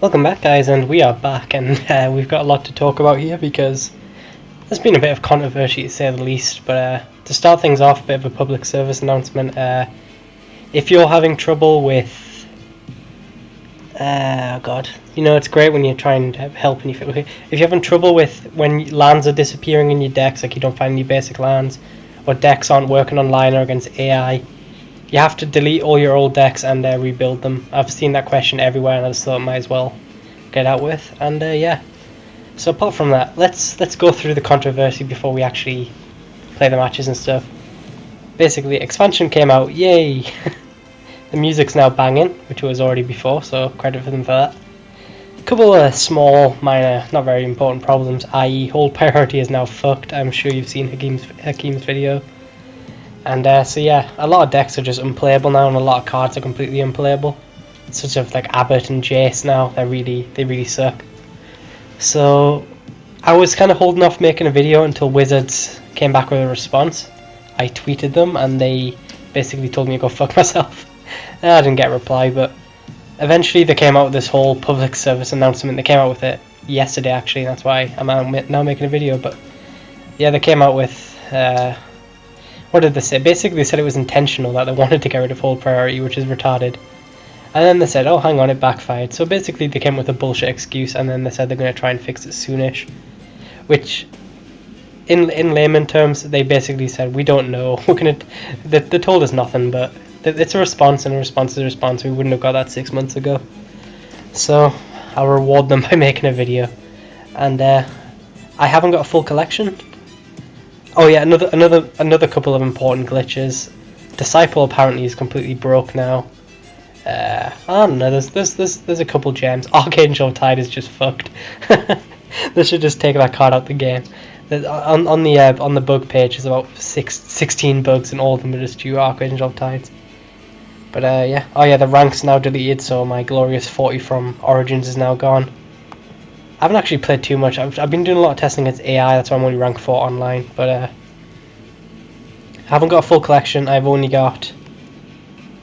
Welcome back, guys, and we are back, and we've got a lot to talk about here because there's been a bit of controversy to say the least. But to start things off, a bit of a public service announcement. If you're having trouble with, oh god, you know it's great when you're trying to help and if you're having trouble with when lands are disappearing in your decks, like you don't find any basic lands, or decks aren't working online or against AI. You have to delete all your old decks and rebuild them. I've seen that question everywhere, and I just thought I might as well get out with. And yeah. So apart from that, let's go through the controversy before we actually play the matches and stuff. Basically, expansion came out. Yay! The music's now banging, which it was already before, so credit for them for that. A couple of small, minor, not very important problems, i.e. hold priority is now fucked. I'm sure you've seen Hakim's video. And so yeah, a lot of decks are just unplayable now, and a lot of cards are completely unplayable. Such as like Abbott and Jace now, they really suck. So I was kind of holding off making a video until Wizards came back with a response. I tweeted them, and they basically told me to go fuck myself. I didn't get a reply, but eventually they came out with this whole public service announcement. They came out with it yesterday, actually. That's why I'm now making a video. But yeah, they came out with. What did they say? Basically, they said it was intentional, that they wanted to get rid of hold priority, which is retarded. And then they said, oh, hang on, it backfired. So basically, they came with a bullshit excuse, and then they said they're going to try and fix it soonish. Which, in layman terms, they basically said, we don't know. They told us nothing, but it's a response, and a response is a response. We wouldn't have got that 6 months ago. So I'll reward them by making a video. And I haven't got a full collection. Oh yeah, another couple of important glitches. Disciple apparently is completely broke now. I don't know. There's a couple gems. Archangel Tide is just fucked. They should just take that card out the game. On the bug page, there's about 16 bugs, and all of them are just due Archangel Tides. But yeah. Oh yeah, the rank's now deleted, so my glorious 40 from Origins is now gone. I haven't actually played too much. I've been doing a lot of testing against AI. That's why I'm only rank 4 online. But I haven't got a full collection. I've only got.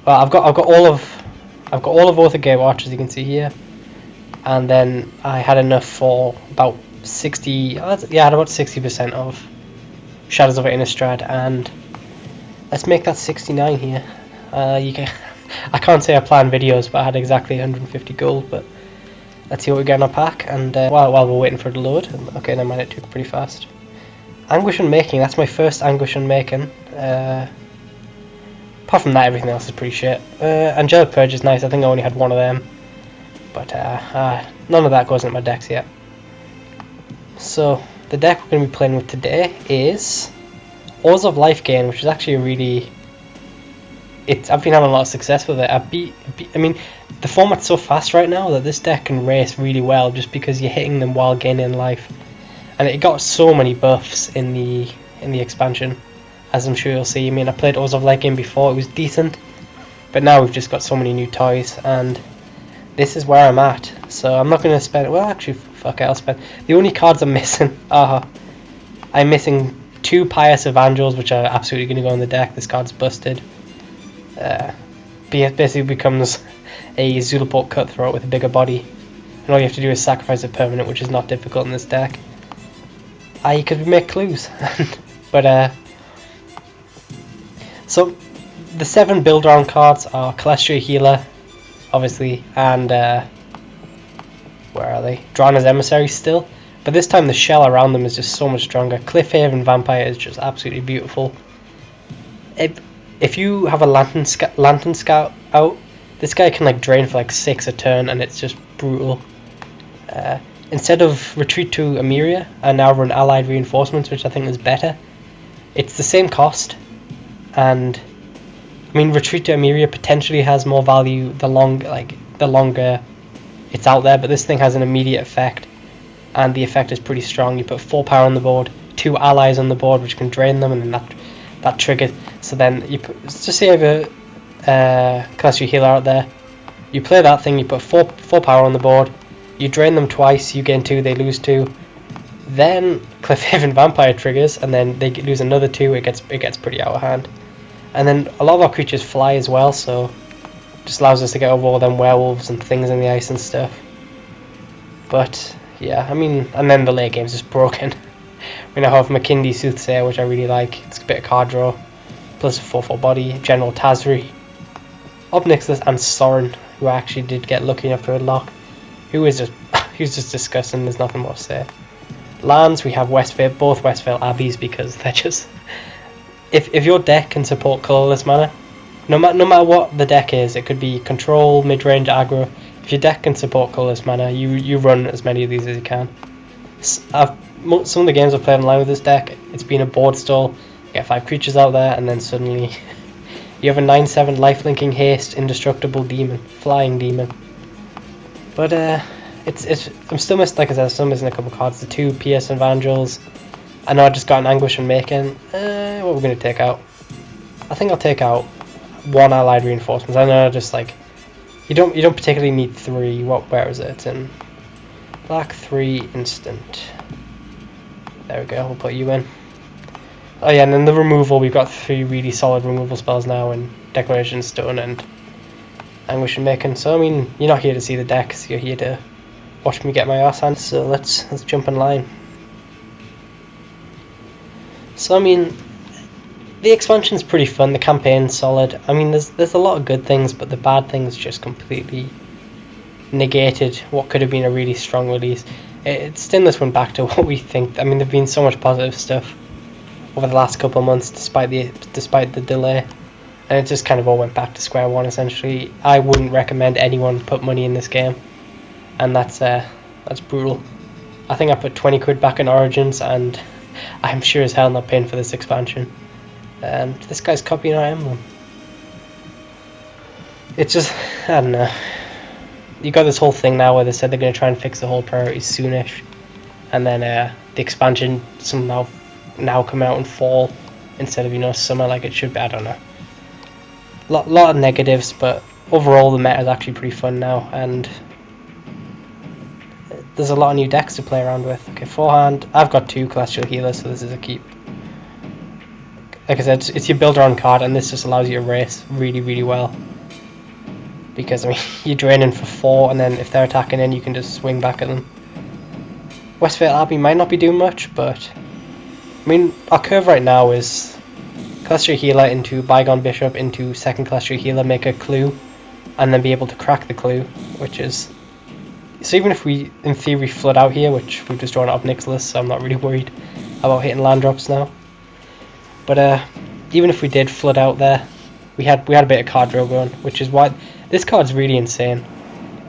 Well, I've got all of Oath Gatewatch, as you can see here, and then I had enough for about 60. Yeah, I had about 60% of Shadows of Innistrad, and let's make that 69 here. I can't say I planned videos, but I had exactly 150 gold. But let's see what we get in our pack, and while we're waiting for it to load. Okay, never mind, it took pretty fast. Anguish Unmaking, that's my first Anguish Unmaking. Apart from that, everything else is pretty shit. Angelic Purge is nice, I think I only had one of them. But none of that goes into my decks yet. So, the deck we're going to be playing with today is Orzhov Lifegain, which is actually a really... I've been having a lot of success with it. I mean, the format's so fast right now that this deck can race really well just because you're hitting them while gaining life. And it got so many buffs in the expansion, as I'm sure you'll see. I mean, I played Orzhov Lifegain before, it was decent, but now we've just got so many new toys, and this is where I'm at. So I'm not going to spend... Well, actually, fuck it, I'll spend... The only cards I'm missing are... I'm missing 2 Pious Evangels, which are absolutely going to go in the deck. This card's busted. Basically becomes a Zulaport Cutthroat with a bigger body, and all you have to do is sacrifice a permanent, which is not difficult in this deck. You could make clues. But so the 7 build round cards are Celestial Healer, obviously, and where are they? Drana's Emissary still, but this time the shell around them is just so much stronger. Cliffhaven Vampire is just absolutely beautiful. If you have a Lantern Scout out, this guy can like drain for like 6 a turn, and it's just brutal. Instead of Retreat to Emeria, I now run Allied Reinforcements, which I think is better. It's the same cost, and I mean, Retreat to Emeria potentially has more value the longer it's out there, but this thing has an immediate effect, and the effect is pretty strong. You put 4 power on the board, 2 allies on the board, which can drain them, and then that triggered. So then you put, just say you have a Celestial Healer out there, you play that thing, you put 4 power on the board, you drain them twice, you gain 2, they lose 2. Then Cliffhaven Vampire triggers, and then they lose another 2. It gets pretty out of hand. And then a lot of our creatures fly as well, so just allows us to get over all them werewolves and things in the ice and stuff. But yeah, I mean, and then the late game's just broken. We now have McKindy Soothsayer, which I really like. It's a bit of card draw, plus a 4/4 body. General Tazri, Obnixless, and Sorin, who I actually did get lucky enough to unlock. Who's just disgusting. There's nothing more to say. Lands, we have Westvale, both Westvale Abbeys, because they're just, if your deck can support colourless mana, no matter what the deck is, it could be control, mid-range, aggro. If your deck can support colourless mana, you run as many of these as you can. Some of the games I've played online with this deck, it's been a board stall. You get 5 creatures out there, and then suddenly you have a 9/7 lifelinking haste indestructible demon, flying demon. But I'm still missing, like I said, I'm still missing a couple cards. The 2 Pierce Evangels. I know I just got an Anguish and Making. What we're gonna take out? I think I'll take out 1 Allied Reinforcements. I know, just like you don't particularly need 3. Where is it? It's in black 3 instant. There we go. We'll put you in. Oh yeah, and then the removal. We've got 3 really solid removal spells now in Declaration Stone and Anguish and Making. So I mean, you're not here to see the decks. You're here to watch me get my ass handed. So let's jump in line. So I mean, the expansion's pretty fun. The campaign's solid. I mean, there's a lot of good things, but the bad things just completely negated what could have been a really strong release. It's turned this one back to what we think. I mean, there's been so much positive stuff over the last couple of months, despite the delay, and it just kind of all went back to square one. Essentially, I wouldn't recommend anyone put money in this game, and that's brutal. I think I put 20 quid back in Origins, and I'm sure as hell not paying for this expansion. And this guy's copying our emblem. It's just, I don't know. You got this whole thing now where they said they're going to try and fix the whole priorities soonish, and then the expansion somehow now come out in fall instead of summer like it should be. I don't know. Lot of negatives, but overall the meta is actually pretty fun now, and there's a lot of new decks to play around with. Okay, forehand. I've got 2 Celestial Healers, so this is a keep. Like I said, it's your build around card, and this just allows you to race really, really well. Because, I mean, you're draining for 4, and then if they're attacking in, you can just swing back at them. Westvale Abbey might not be doing much, but I mean, our curve right now is Celestial Healer into Bygone Bishop into second Celestial Healer, make a clue, and then be able to crack the clue, which is... So even if we, in theory, flood out here, which we've just drawn up Nicholas, so I'm not really worried about hitting land drops now. But even if we did flood out there, we had a bit of card draw going, which is why this card's really insane.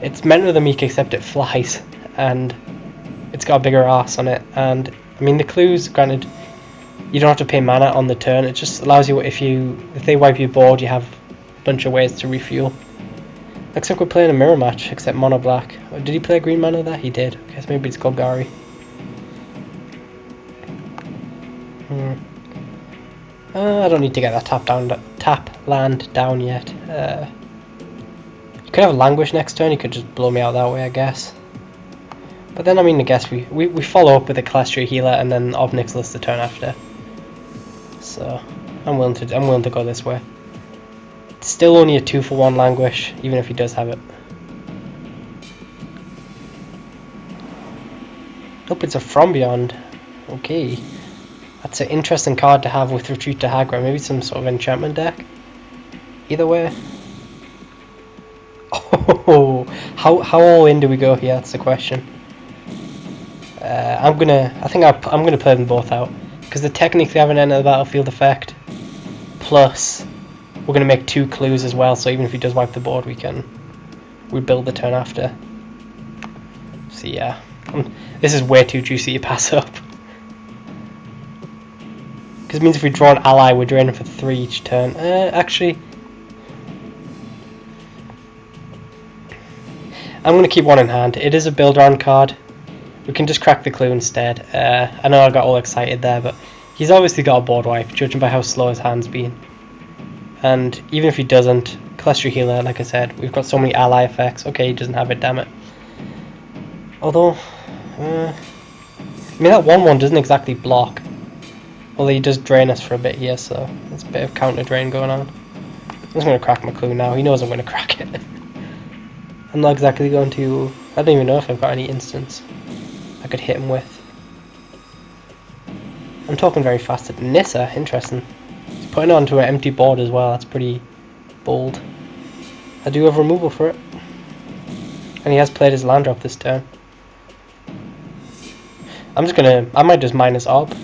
It's Mentor of the Meek, except it flies, and it's got a bigger arse on it. And I mean, the clues, granted, you don't have to pay mana on the turn. It just allows you, if they wipe your board, you have a bunch of ways to refuel. Looks like we're playing a mirror match, except mono black. Oh, did he play green mana there? He did. Okay, so maybe it's Golgari. I don't need to get that tap land down yet. You could have a Languish next turn. You could just blow me out that way, I guess. But then, I mean, I guess we follow up with a Celestial Healer and then Obnixless the turn after. So I'm willing to go this way. It's still only a 2-for-1 Languish, even if he does have it. Nope, it's a From Beyond. Okay. That's an interesting card to have with Retreat to Hagra. Maybe some sort of enchantment deck. Either way. Oh, how all in do we go here? That's the question. I'm gonna play them both out because they technically have an end of the battlefield effect. Plus, we're gonna make 2 clues as well. So even if he does wipe the board, we build the turn after. So yeah, this is way too juicy to pass up. Because it means if we draw an ally, we're draining for 3 each turn. Actually, I'm going to keep 1 in hand. It is a build round card. We can just crack the clue instead. I know I got all excited there, but he's obviously got a board wipe, judging by how slow his hand's been. And even if he doesn't, Celestial Healer, like I said, we've got so many ally effects. Okay, he doesn't have it, damn it. Although, I mean, that 1/1 doesn't exactly block. Although he does drain us for a bit here, so there's a bit of counter drain going on. I'm just going to crack my clue now. He knows I'm going to crack it. I'm not exactly going to I don't even know if I've got any instants I could hit him with. I'm talking very fast at Nissa, interesting. He's putting it onto an empty board as well, that's pretty bold. I do have removal for it. And he has played his land drop this turn. I might just minus Orb.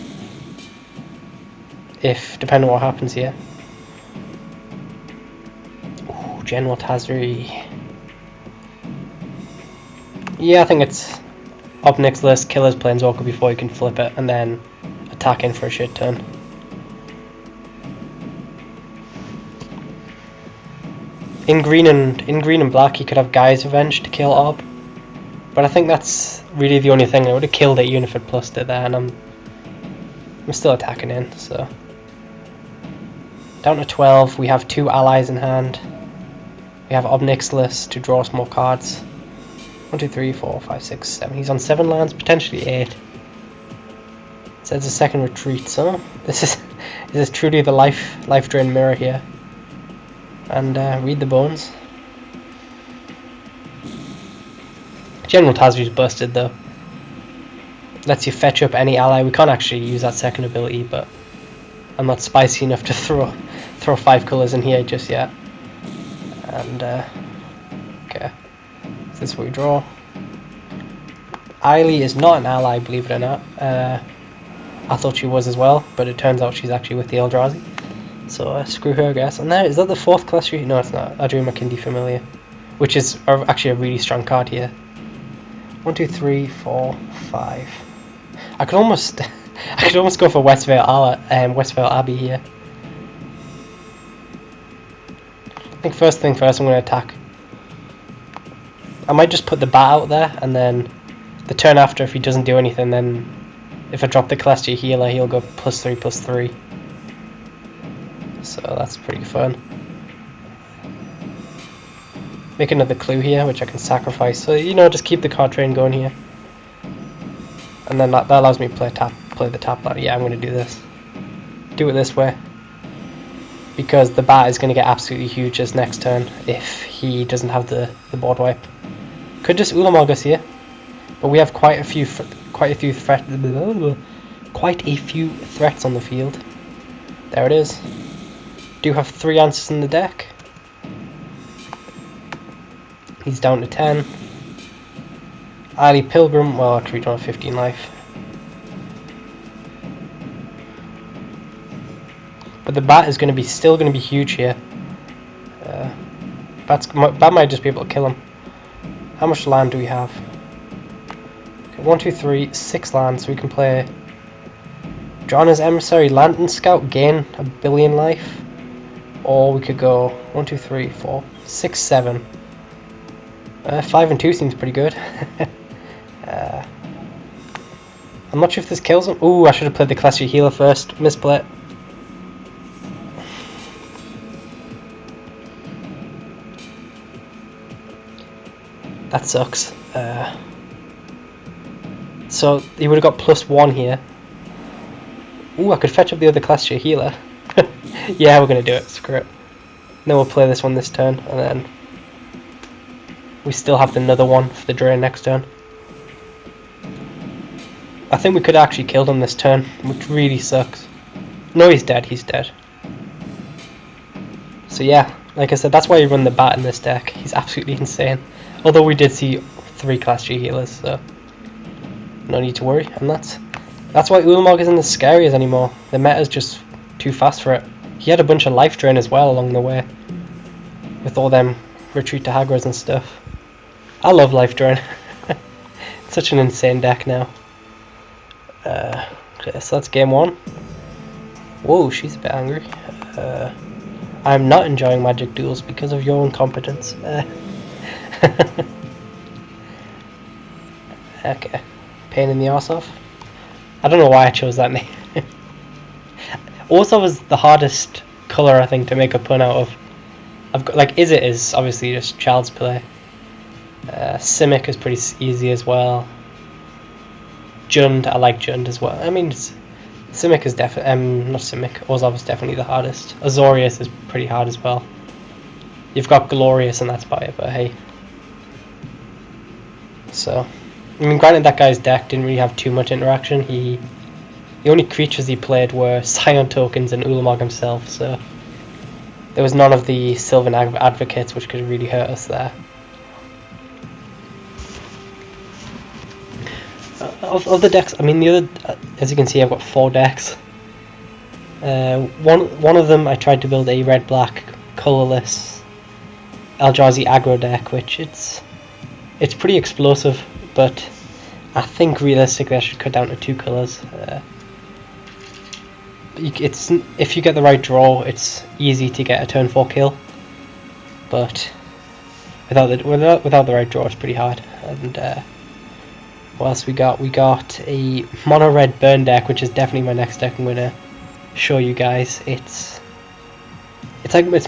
Depending on what happens here. Ooh, General Tazri. Yeah, I think it's Ob Nixilis, kill his Planeswalker before he can flip it, and then attack in for a shit turn. In green and black, he could have Guy's Revenge to kill Orb, but I think that's really the only thing. I would have killed it even if it plussed it there, and I'm still attacking in. So down to 12. We have 2 allies in hand. We have Ob Nixilis to draw some more cards. 1, 2, 3, 4, 5, 6, 7. He's on 7 lands, potentially 8. It says a second retreat. So this is truly the Lifedrain mirror here. And read the bones. General Tazri's busted though. Lets you fetch up any ally. We can't actually use that second ability, but I'm not spicy enough to throw 5 colours in here just yet. And okay, this is what we draw. Eiley is not an ally, believe it or not. I thought she was as well, but it turns out she's actually with the Eldrazi. So screw her, I guess. And there, is that the 4th class tree? No, it's not. I drew Makindi Familiar, which is actually a really strong card here. 1, 2, 3, 4, 5. I could almost go for Westvale Abbey here. I think first thing first, I'm going to attack. I might just put the bat out there, and then the turn after, if he doesn't do anything, then if I drop the Celestial Healer, he'll go +3/+3. So that's pretty fun. Make another clue here, which I can sacrifice. So, you know, just keep the card train going here. And then that allows me to play the tap ladder. Yeah, I'm going to do this. Do it this way. Because the bat is going to get absolutely huge this next turn if he doesn't have the board wipe. Could just Ulamog us here. But we have quite a few threats on the field. There it is. Do have 3 answers in the deck. He's down to 10. Ali Pilgrim, well actually we don't have 15 life. But the bat is still going to be huge here. Bat might just be able to kill him. How much land do we have? Okay, 1, 2, 3, 6 lands. So we can play John's Emissary, Lantern Scout, gain 1 billion life. Or we could go 1, 2, 3, 4, 6, 7. 5 and 2 seems pretty good. I'm not sure if this kills him. Ooh, I should have played the Celestial Healer first. Misplay. That sucks. So he would have got +1 here. Ooh, I could fetch up the other Celestial Healer. Yeah, we're going to do it. Screw it. Then we'll play this one this turn, and then we still have another one for the drain next turn. I think we could have actually killed him this turn, which really sucks. No, he's dead. He's dead. So yeah, like I said, that's why you run the bat in this deck. He's absolutely insane. Although we did see 3 Class G healers, so no need to worry. And that's why Ulamog isn't as scary as anymore. The meta's just too fast for it. He had a bunch of life drain as well along the way, with all them retreat to Hagras and stuff. I love life drain. It's such an insane deck now. Okay, so that's game 1. Whoa, she's a bit angry. I'm not enjoying Magic Duels because of your incompetence. Okay, pain in the Orzhov. I don't know why I chose that name. Orzhov is the hardest colour I think to make a pun out of. I've got like Izzet is obviously just child's play. Simic is pretty easy as well. Jund, I like Jund as well. I mean, Simic is definitely not Simic. Orzhov is definitely the hardest. Azorius is pretty hard as well. You've got Glorious and that's about it, but hey. So, I mean, granted that guy's deck didn't really have too much interaction. The only creatures he played were Scion tokens and Ulamog himself, so there was none of the Sylvan Advocates, which could really hurt us there. Of the decks, I mean, the other, as you can see, I've got 4 decks. One of them I tried to build a red-black colorless Eldrazi aggro deck, which it's pretty explosive, but I think realistically I should cut down to 2 colors. If you get the right draw, it's easy to get a turn 4 kill, but without the right draw, it's pretty hard. And what else we got? We got a mono red burn deck, which is definitely my next deck. I'm gonna show you guys. It's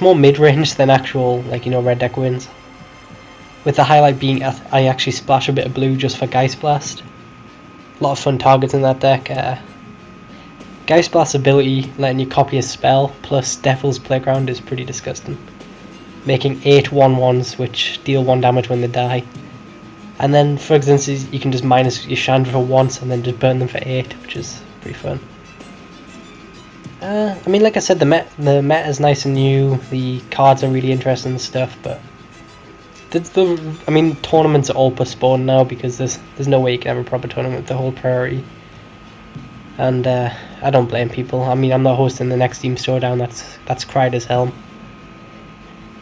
more mid range than actual, like, you know, red deck wins. With the highlight being I actually splash a bit of blue just for Geist Blast. A lot of fun targets in that deck. Geist Blast's ability, letting you copy a spell, plus Devil's Playground is pretty disgusting. Making 8 1/1s which deal 1 damage when they die. And then, for instance, you can just minus your Chandra for once and then just burn them for 8, which is pretty fun. I mean, like I said, the meta is nice and new, the cards are really interesting and stuff, but I mean, tournaments are all postponed now because there's no way you can have a proper tournament with the whole priority. And I don't blame people. I mean, I'm not hosting the next Steam Showdown. That's cried as hell.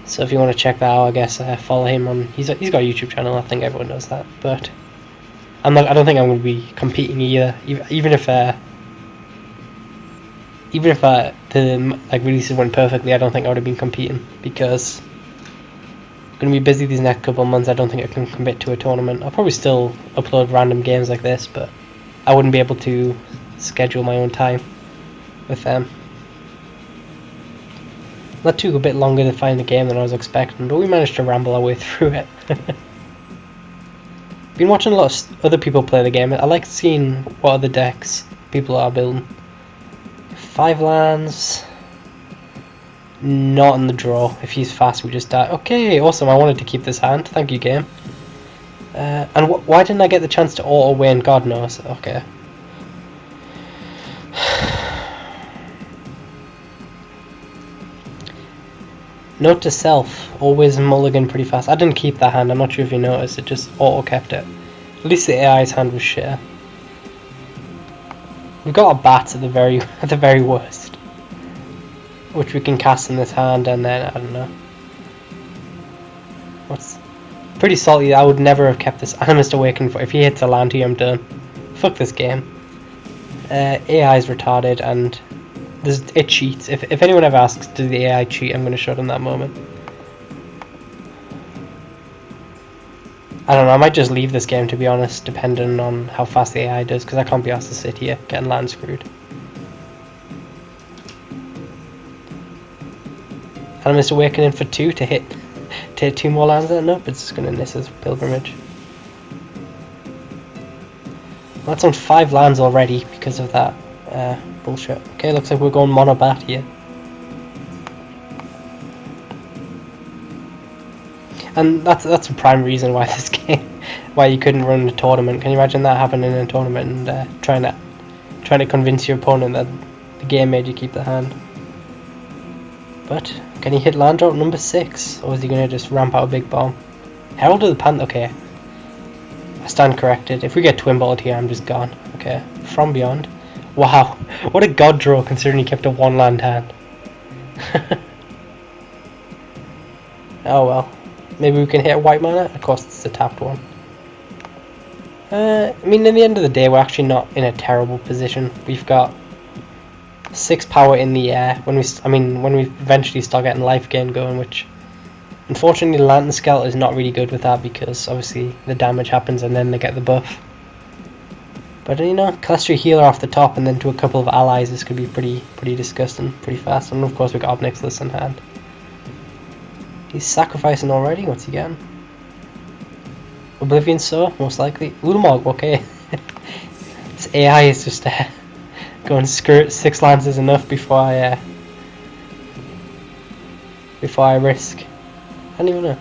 So if you want to check that out, I guess follow him on. He's got a YouTube channel. I think everyone knows that. But I don't think I'm going to be competing either. Even if the releases went perfectly, I don't think I would have been competing because I'm going to be busy these next couple of months. I don't think I can commit to a tournament. I'll probably still upload random games like this, but I wouldn't be able to schedule my own time with them. That took a bit longer to find the game than I was expecting, but we managed to ramble our way through it. Been watching a lot of other people play the game. I like seeing what other decks people are building. 5 lands, not in the draw. If he's fast, we just die. Okay, awesome. I wanted to keep this hand. Thank you, game. And why didn't I get the chance to auto win? God knows. Okay. Note to self, always mulligan pretty fast. I didn't keep that hand, I'm not sure if you noticed, it just auto kept it. At least the AI's hand was shit. We've got our bats at the very worst, which we can cast in this hand, and then, I don't know. What's pretty salty. I would never have kept this Animist Awaken for if he hits a land here, I'm done. Fuck this game. AI is retarded, and it cheats. If anyone ever asks, does the AI cheat, I'm going to show them that moment. I don't know, I might just leave this game, to be honest, depending on how fast the AI does, because I can't be asked to sit here getting land screwed. Animist Awakening for 2 to hit 2 more lands there? Nope, it's just going to miss his pilgrimage. Well, that's on 5 lands already because of that bullshit. Okay, looks like we're going mono bat here. And that's a prime reason why this game, why you couldn't run a tournament. Can you imagine that happening in a tournament and trying to convince your opponent that the game made you keep the hand? But can he hit land drop number 6, or is he gonna just ramp out a big bomb? Herald of the Panther. Okay, I stand corrected. If we get twin balled here, I'm just gone. Okay, From Beyond. Wow, what a god draw considering he kept a 1 land hand. Oh well. Maybe we can hit a white mana? Of course it's a tapped one. I mean, in the end of the day, we're actually not in a terrible position. We've got 6 power in the air when we eventually start getting life gain going, which unfortunately the Lantern Scout is not really good with that because obviously the damage happens and then they get the buff. But you know, Celestial Healer off the top and then to a couple of allies, this could be pretty disgusting, pretty fast. And of course we got Obnixilis in hand. He's sacrificing already. What's he getting? Oblivion Soul, most likely. Ulamog, okay. This AI is just going skirt. 6 lands is enough before I risk. I don't even know.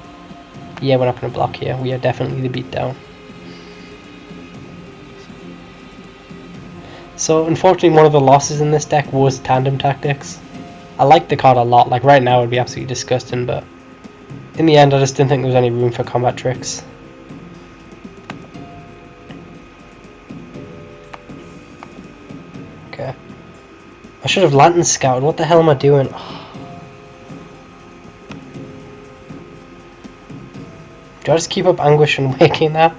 Yeah, we're not going to block here. We are definitely the beatdown. So unfortunately one of the losses in this deck was Tandem Tactics. I like the card a lot, like right now it would be absolutely disgusting, but in the end I just didn't think there was any room for combat tricks. Okay. I should have Lantern Scouted, what the hell am I doing? Do I just keep up Anguish and Waking now?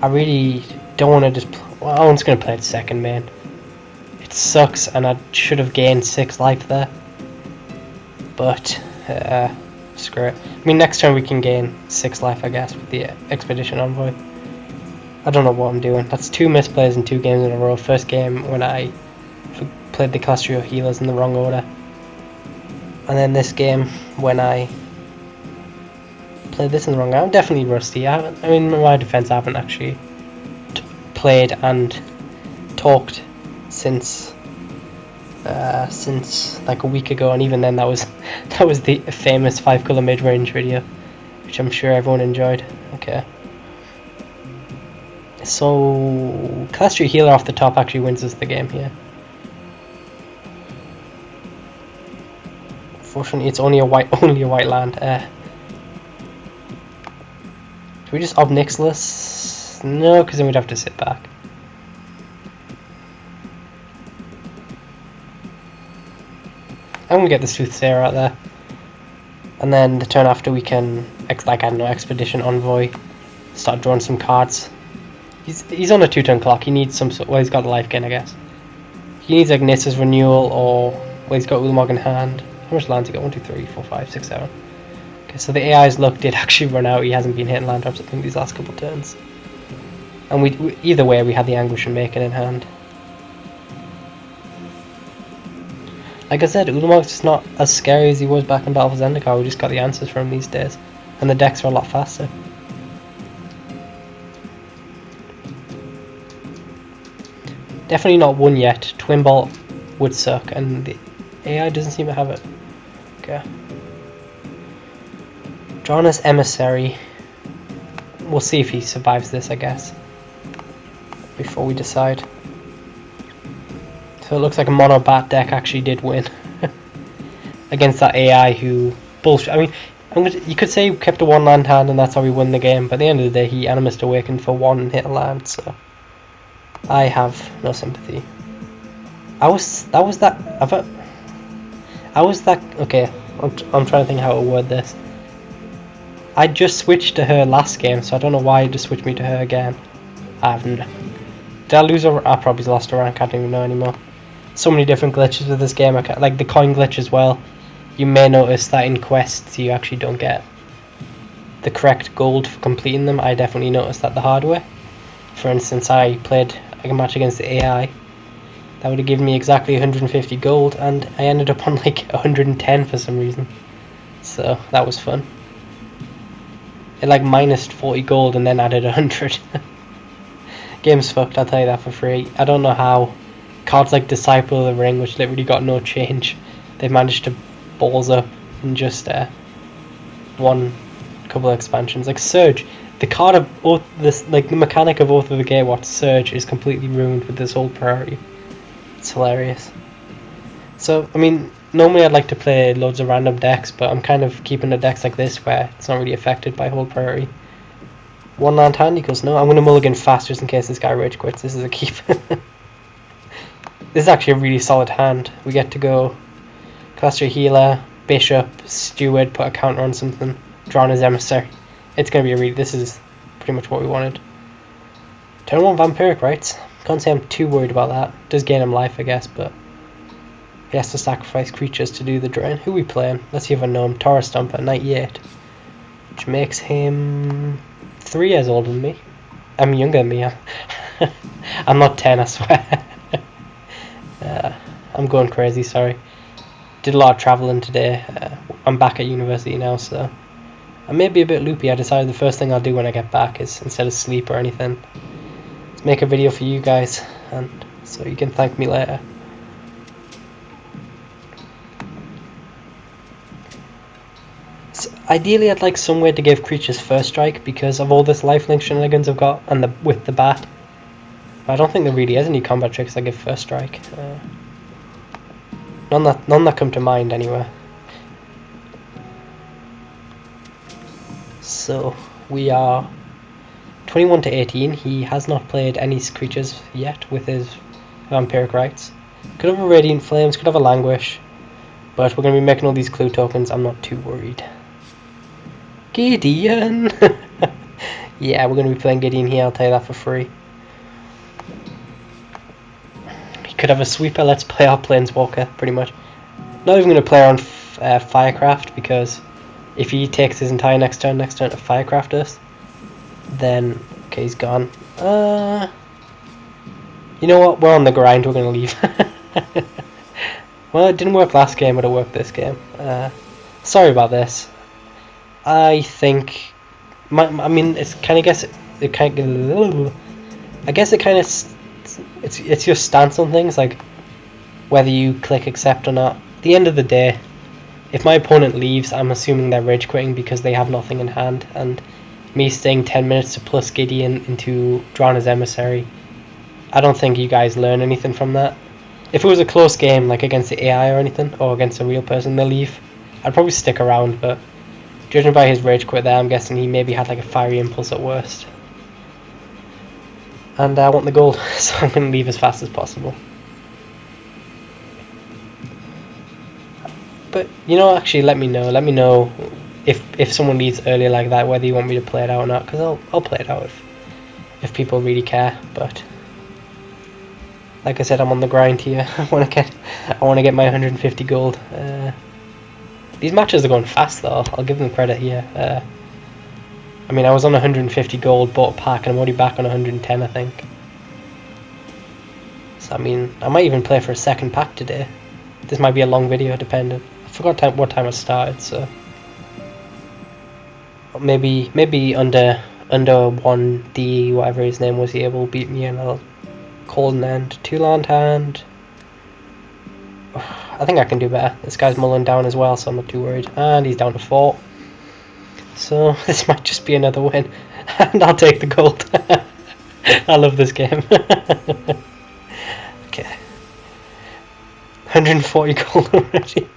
I really don't want to just... Well, I'm just going to play it second, man. It sucks, and I should have gained 6 life there. But, screw it. I mean, next turn we can gain 6 life, I guess, with the Expedition Envoy. I don't know what I'm doing. That's 2 misplays in 2 games in a row. First game when I played the Celestial Healers in the wrong order. And then this game when I played this in the wrong order. I'm definitely rusty. I mean, in my defense, I haven't actually played and talked since like a week ago, and even then that was the famous 5 color mid range video, which I'm sure everyone enjoyed. Okay, so Celestial Healer off the top actually wins us the game here. Fortunately, it's only a white land. Do we just Ob Nixilis? No, because then we'd have to sit back. I'm gonna get the Soothsayer out there, and then the turn after we can, like, I don't know, Expedition Envoy, start drawing some cards. He's on a 2-turn clock. He needs some sort. Well, he's got a life gain, I guess. He needs Ignitus Renewal, or well, he's got Ulamog in hand. How much lands he got? 1, 2, 3, 4, 5, 6, 7. Okay, so the AI's luck did actually run out. He hasn't been hitting land drops, I think, these last couple of turns. And we either way, we had the Anguish and Making in hand. Like I said, Ulamog's just not as scary as he was back in Battle for Zendikar. We just got the answers from him these days, and the decks are a lot faster. Definitely not one yet. Twin Bolt would suck, and the AI doesn't seem to have it. Okay. Drawn Emissary. We'll see if he survives this, I guess, before we decide. So it looks like a mono bat deck actually did win against that AI who bullshit. I mean, you could say he kept a 1 land hand and that's how he won the game, but at the end of the day he Animist Awakened for 1 and hit a land, so I have no sympathy. Okay, I'm trying to think how to word this. I just switched to her last game, so I don't know why you just switched me to her again. I haven't. Did I lose I probably lost a rank, I don't even know anymore. So many different glitches with this game, like the coin glitch as well. You may notice that in quests you actually don't get the correct gold for completing them. I definitely noticed that the hard way. For instance, I played a match against the AI. That would have given me exactly 150 gold, and I ended up on like 110 for some reason. So that was fun. It like minus 40 gold and then added 100. Game's fucked, I'll tell you that for free. I don't know how cards like Disciple of the Ring, which literally got no change, they've managed to balls up in just one couple of expansions. Like Surge, the card of both this, like the mechanic of both of the Gatewatch Surge is completely ruined with this whole priority. It's hilarious. So, I mean, normally I'd like to play loads of random decks, but I'm kind of keeping the decks like this where it's not really affected by hold priority. 1 land hand equals no. I'm going to mulligan fast just in case this guy rage quits. This is a keep. This is actually a really solid hand. We get to go Celestial Healer, Bishop, Steward, put a counter on something, drawn as Emissary. It's going to be a really... This is pretty much what we wanted. Turn 1 Vampiric Rites. Can't say I'm too worried about that. Does gain him life, I guess, but he has to sacrifice creatures to do the drain. Who are we playing? Let's see if I know him. Taurus Stomper, 98. Which makes him 3 years older than me. I'm younger than me. I'm not 10, I swear. I'm going crazy, sorry. Did a lot of travelling today. I'm back at university now, so I may be a bit loopy. I decided the first thing I'll do when I get back is, instead of sleep or anything, is make a video for you guys, and so you can thank me later. So ideally I'd like some way to give creatures first strike because of all this lifelink shenanigans I've got and with the bat. I don't think there really is any combat tricks that give first strike. None that come to mind anyway. So we are 21 to 18. He has not played any creatures yet with his vampiric rights. Could have a Radiant Flames, could have a Languish, but we're going to be making all these clue tokens. I'm not too worried. Gideon! Yeah, we're going to be playing Gideon here, I'll tell you that for free. He could have a Sweeper, let's play our Planeswalker, pretty much. Not even going to play on Firecraft, because if he takes his entire next turn to Firecraft us, then, okay, he's gone. You know what, we're on the grind, we're going to leave. Well, it didn't work last game, but it worked this game. Sorry about this. I think, I mean, it's kind of it's your stance on things, like whether you click accept or not. At the end of the day, if my opponent leaves, I'm assuming they're rage quitting because they have nothing in hand, and me staying 10 minutes to plus Gideon into Drana's Emissary, I don't think you guys learn anything from that. If it was a close game, like against the AI or anything, or against a real person, they leave, I'd probably stick around, but judging by his rage quit there, I'm guessing he maybe had like a fiery impulse at worst. And I want the gold, so I'm going to leave as fast as possible. But, you know, actually let me know if someone leaves earlier like that, whether you want me to play it out or not, because I'll play it out if people really care, but like I said, I'm on the grind here. I want to get my 150 gold. These matches are going fast though, I'll give them credit here. I mean, I was on 150 gold, bought a pack, and I'm already back on 110, I think. So, I mean, I might even play for a second pack today. This might be a long video, depending. I forgot what time I started, so maybe under 1D, whatever his name was, he will beat me, and I'll call an end. 2-land hand. I think I can do better. This guy's mulling down as well, so I'm not too worried. And he's down to 4. So this might just be another win. And I'll take the gold. I love this game. Okay. 140 gold already.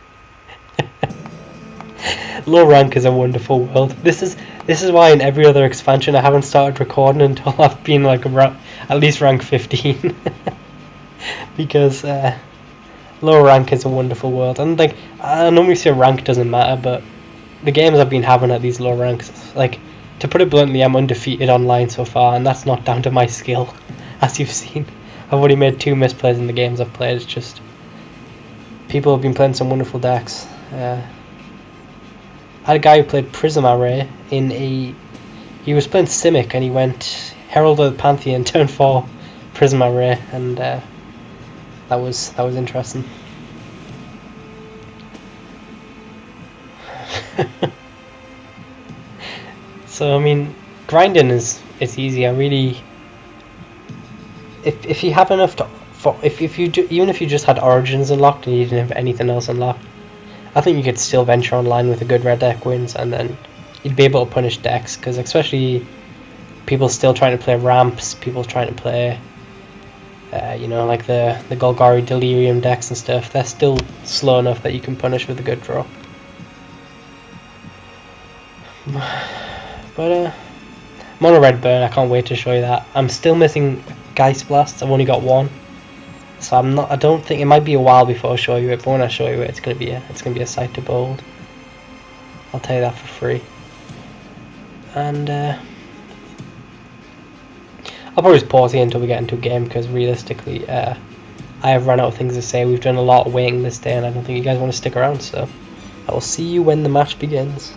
Low rank is a wonderful world. This is why in every other expansion I haven't started recording until I've been like at least rank 15. Because low rank is a wonderful world, and like I normally say rank doesn't matter, but the games I've been having at these low ranks, like, to put it bluntly, I'm undefeated online so far, and that's not down to my skill, as you've seen. I've already made 2 misplays in the games I've played. It's just people have been playing some wonderful decks. I had a guy who played Prism Array he was playing Simic, and he went Herald of the Pantheon, turn 4, Prism Array, and that was interesting. So I mean, grinding is easy. I really, if you have enough even if you just had Origins unlocked and you didn't have anything else unlocked, I think you could still venture online with a good red deck wins, and then you'd be able to punish decks, because especially people still trying to play ramps, people trying to play you know, like the Golgari Delirium decks and stuff, they're still slow enough that you can punish with a good draw. But I'm on a red burn, I can't wait to show you that. I'm still missing Geist Blasts, I've only got 1. So I don't think, it might be a while before I show you it, but when I show you it, it's gonna be a sight to behold. I'll tell you that for free. And I'll probably just pause here until we get into a game, because realistically, I have run out of things to say. We've done a lot of waiting this day, and I don't think you guys want to stick around, so I will see you when the match begins.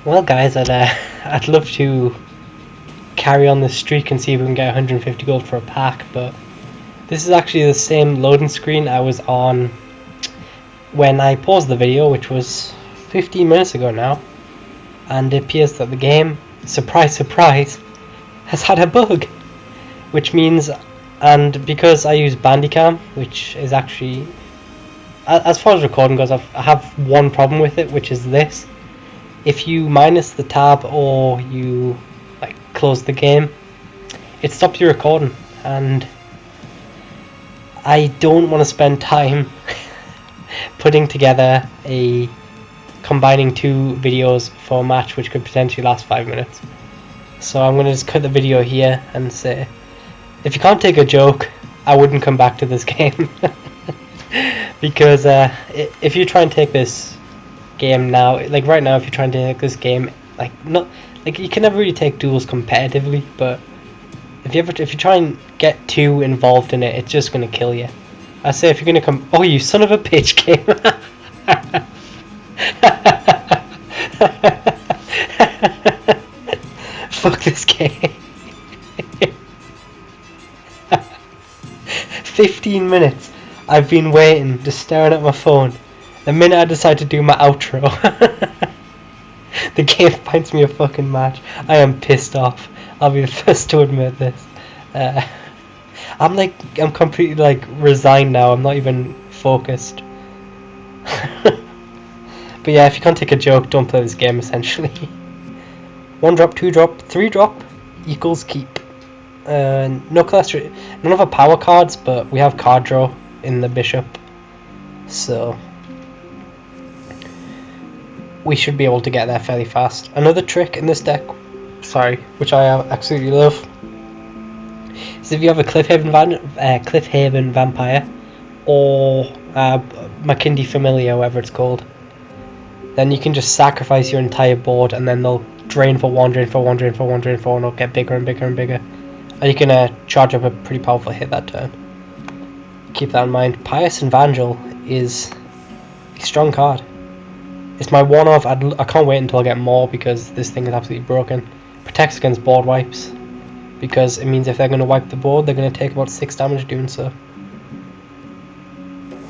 Well guys, I'd love to carry on this streak and see if we can get 150 gold for a pack, but this is actually the same loading screen I was on when I paused the video, which was 15 minutes ago now, and it appears that the game, surprise surprise, has had a bug, which means, and because I use Bandicam, which is actually, as far as recording goes, I have one problem with it, which is this: if you minus the tab or you like close the game, it stops you recording, and I don't want to spend time putting together combining two videos for a match which could potentially last 5 minutes. So I'm going to just cut the video here and say, if you can't take a joke, I wouldn't come back to this game. Because if you try and take this game now, like right now, if you're trying to take this game, you can never really take Duels competitively, but if you try and get too involved in it, it's just going to kill you. I say if you're going to come... Oh, you son of a bitch, game! Fuck this game. 15 minutes I've been waiting, just staring at my phone. The minute I decide to do my outro, the game finds me a fucking match. I am pissed off. I'll be the first to admit this. I'm completely resigned now. I'm not even focused. But yeah, if you can't take a joke, don't play this game essentially. 1 drop, 2 drop, 3 drop equals keep. No class, none of our power cards, but we have card draw in the bishop, so we should be able to get there fairly fast. Another trick in this deck, which I absolutely love, is if you have a Cliffhaven Vampire or Makindi Familiar, whatever it's called, then you can just sacrifice your entire board, and then they'll drain for 1, drain for 1, drain for 1, drain for 1, and it'll get bigger and bigger and bigger. And you can charge up a pretty powerful hit that turn. Keep that in mind. Pious Evangel is a strong card. It's my one-off. I can't wait until I get more, because this thing is absolutely broken. Protects against board wipes, because it means if they're going to wipe the board, they're going to take about 6 damage doing so.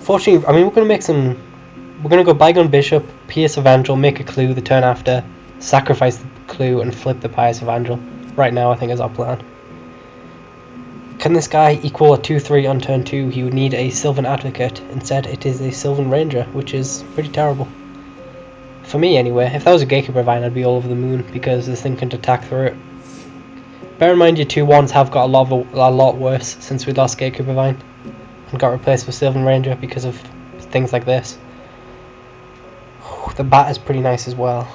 Fortunately, I mean, we're going to go Bygone Bishop, Pious Evangel, make a clue the turn after, sacrifice the clue, and flip the Pious Evangel. Right now, I think is our plan. Can this guy equal a 2-3 on turn 2? He would need a Sylvan Advocate. Instead, it is a Sylvan Ranger, which is pretty terrible. For me, anyway. If that was a Gatekeeper Vine, I'd be all over the moon, because this thing can attack through it. Bear in mind, your 2-1s have got a lot worse since we lost Gatekeeper Vine and got replaced with Sylvan Ranger because of things like this. The bat is pretty nice as well.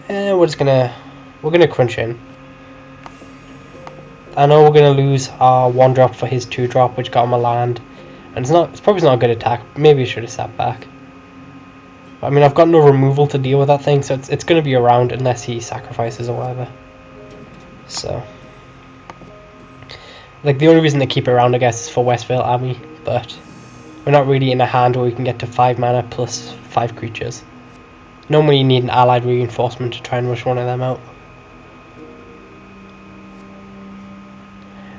And we're gonna crunch in. I know we're gonna lose our 1 drop for his 2 drop, which got him a land, and it's probably not a good attack. Maybe I should have sat back. But, I mean, I've got no removal to deal with that thing, so it's gonna be around unless he sacrifices or whatever. So, the only reason to keep it around, I guess, is for Westvale Army, but we're not really in a hand where we can get to 5 mana plus 5 creatures. Normally you need an allied reinforcement to try and rush one of them out.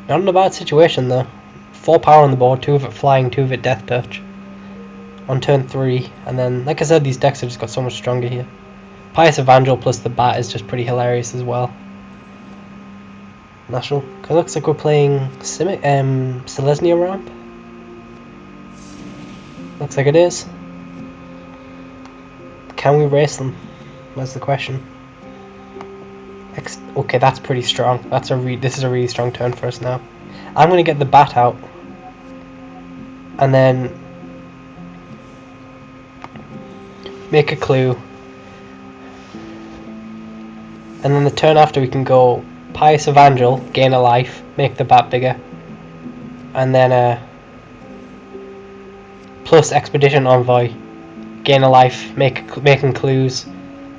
Not in a bad situation though. 4 power on the board, 2 of it flying, 2 of it death touch. On turn 3, and then, like I said, these decks have just got so much stronger here. Pious Evangel plus the bat is just pretty hilarious as well. National. It looks like we're playing Selesnya ramp. Looks like it is. Can we race them? That's the question. Okay, that's pretty strong. This is a really strong turn for us now. I'm going to get the bat out, and then make a clue, and then the turn after we can go Pious Evangel, gain a life, make the bat bigger, and then plus Expedition Envoy, gain a life, making clues,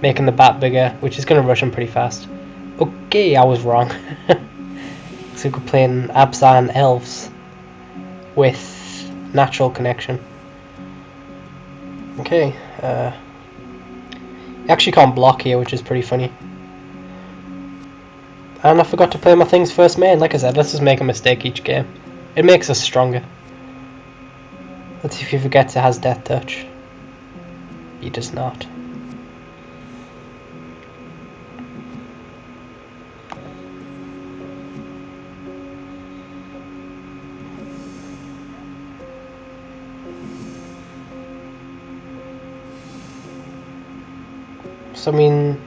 making the bat bigger, which is going to rush him pretty fast. Okay, I was wrong. So we're playing Abzan Elves with Natural Connection. Okay, you actually can't block here, which is pretty funny. And I forgot to play my things first main. Like I said, let's just make a mistake each game. It makes us stronger. Let's see if he forgets it has Death Touch. He does not. So I mean,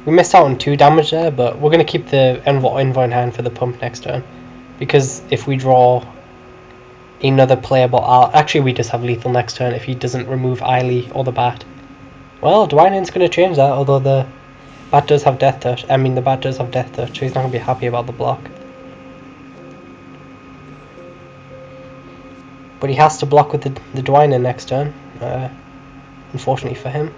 We missed out on 2 damage there, but we're going to keep the Envoy in hand for the pump next turn. Because if we draw another playable... Actually, we just have lethal next turn if he doesn't remove Eiley or the Bat. Well, Dwynen's going to change that, although the Bat does have Death Touch. I mean, the Bat does have Death Touch, so he's not going to be happy about the block. But he has to block with the Dwynen next turn, unfortunately for him.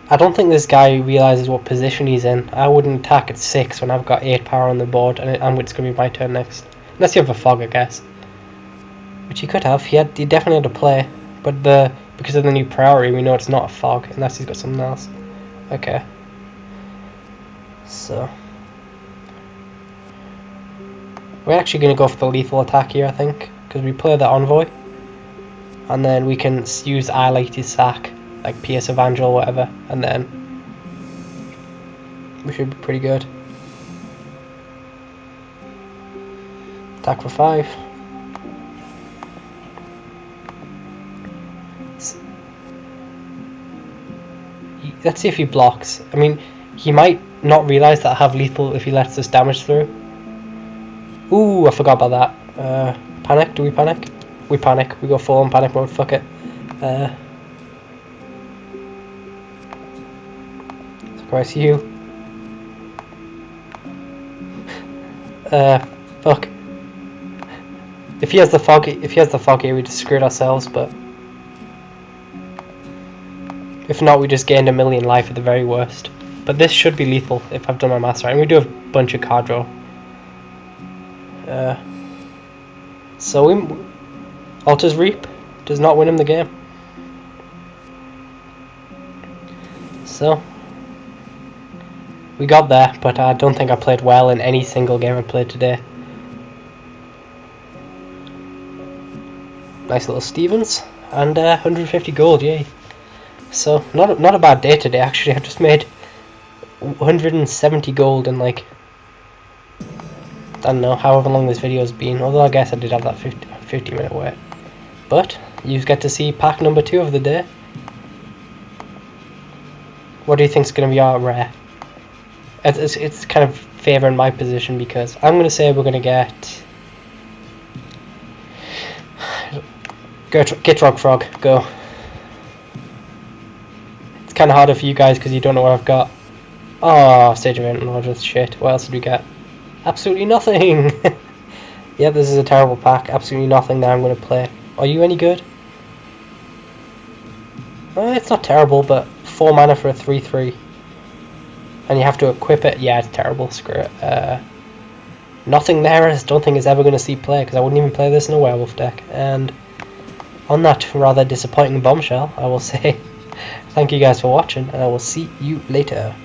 I don't think this guy realises what position he's in. I wouldn't attack at 6 when I've got 8 power on the board, and it's going to be my turn next. Unless you have a Fog, I guess. Which he could have. He definitely had to play, but because of the new priority, we know it's not a Fog, unless he's got something else. Okay. So we're actually going to go for the lethal attack here, I think, because we play the Envoy, and then we can use Eiley to sack, like Pierce Evangel or whatever, and then we should be pretty good. Attack for 5. Let's see if he blocks. I mean, he might not realise that I have lethal if he lets this damage through. Ooh, I forgot about that. Panic? Do we panic? We panic. We go full on panic mode. Fuck it. Sacrifice you. Fuck. If he has the fog here, we just screwed ourselves. But if not, we just gained 1,000,000 life at the very worst. But this should be lethal if I've done my maths right. And we do have a bunch of card draw. So Altar's Reap does not win him the game. So we got there, but I don't think I played well in any single game I played today. Nice little Stevens and 150 gold, yay! So not a bad day today actually. I just made 170 gold in like, I don't know, however long this video's been, although I guess I did have that 50 minute wait. But you get to see pack number 2 of the day. What do you think is going to be our rare? It's kind of favouring my position because I'm going to say we're going to get Gitrog Frog, go. It's kind of harder for you guys because you don't know what I've got. Oh, Sage of Ancient Lodges, shit. What else did we get? Absolutely nothing! Yeah, this is a terrible pack. Absolutely nothing that I'm going to play. Are you any good? It's not terrible, but 4 mana for a 3/3. And you have to equip it. Yeah, it's terrible. Screw it. Nothing there I don't think is ever going to see play, because I wouldn't even play this in a werewolf deck. And on that rather disappointing bombshell, I will say thank you guys for watching, and I will see you later.